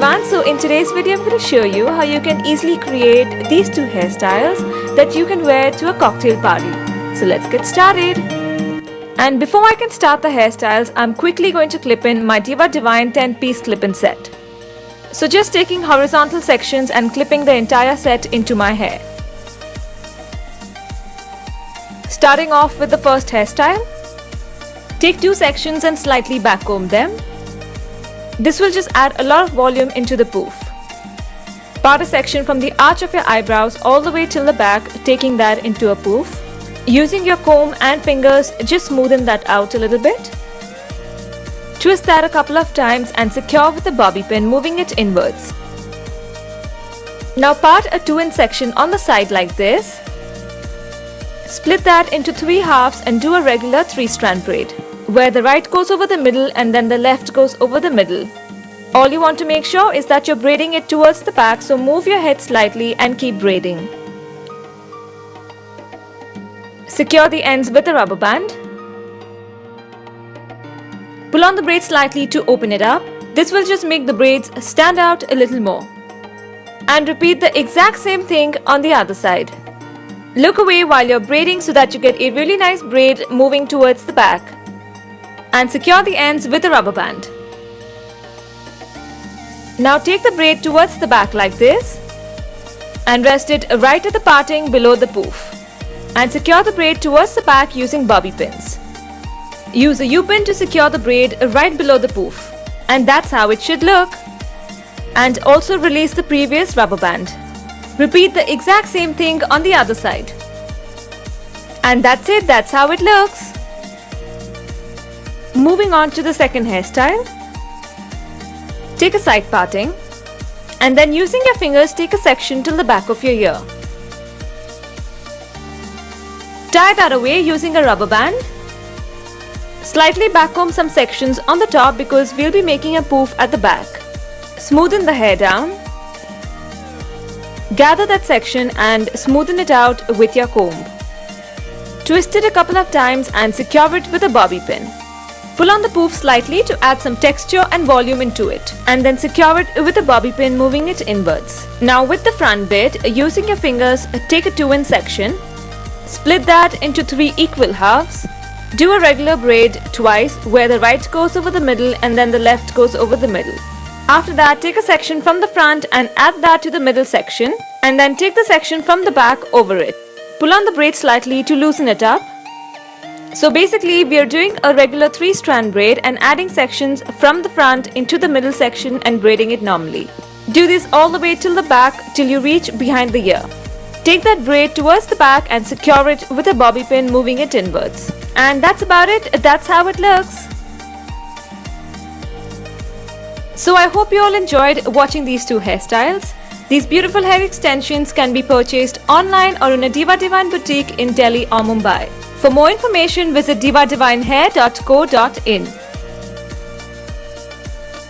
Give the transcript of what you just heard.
everyone, so in today's video I'm going to show you how you can easily create these two hairstyles that you can wear to a cocktail party. So let's get started. And before I can start the hairstyles, I'm quickly going to clip in my Diva Divine 10-piece clip-in set. So just taking horizontal sections and clipping the entire set into my hair. Starting off with the first hairstyle, take two sections and slightly backcomb them. This will just add a lot of volume into the poof. Part a section from the arch of your eyebrows all the way till the back, taking that into a poof. Using your comb and fingers, just smoothen that out a little bit. Twist that a couple of times and secure with a bobby pin, moving it inwards. Now part a 2-inch section on the side like this. Split that into 3 halves and do a regular 3-strand braid, where the right goes over the middle and then the left goes over the middle. All you want to make sure is that you're braiding it towards the back, so move your head slightly and keep braiding. Secure the ends with a rubber band. Pull on the braid slightly to open it up. This will just make the braids stand out a little more. And repeat the exact same thing on the other side. Look away while you're braiding so that you get a really nice braid moving towards the back. And secure the ends with a rubber band. Now take the braid towards the back like this and rest it right at the parting below the poof. And secure the braid towards the back using bobby pins. Use a U-pin to secure the braid right below the poof. And that's how it should look. And also release the previous rubber band. Repeat the exact same thing on the other side. And that's it, that's how it looks. Moving on to the second hairstyle. Take a side parting and then using your fingers take a section till the back of your ear. Tie that away using a rubber band. Slightly backcomb some sections on the top because we'll be making a poof at the back. Smoothen the hair down. Gather that section and smoothen it out with your comb. Twist it a couple of times and secure it with a bobby pin. Pull on the poof slightly to add some texture and volume into it, and then secure it with a bobby pin, moving it inwards. Now with the front bit, using your fingers, take a 2-inch section, split that into 3 equal halves. Do a regular braid twice, where the right goes over the middle and then the left goes over the middle. After that, take a section from the front and add that to the middle section, and then take the section from the back over it. Pull on the braid slightly to loosen it up. So basically, we are doing a regular 3-strand braid and adding sections from the front into the middle section and braiding it normally. Do this all the way till the back till you reach behind the ear. Take that braid towards the back and secure it with a bobby pin, moving it inwards. And that's about it, that's how it looks. So I hope you all enjoyed watching these two hairstyles. These beautiful hair extensions can be purchased online or in a Diva Divine boutique in Delhi or Mumbai. For more information, visit divadivinehair.co.in.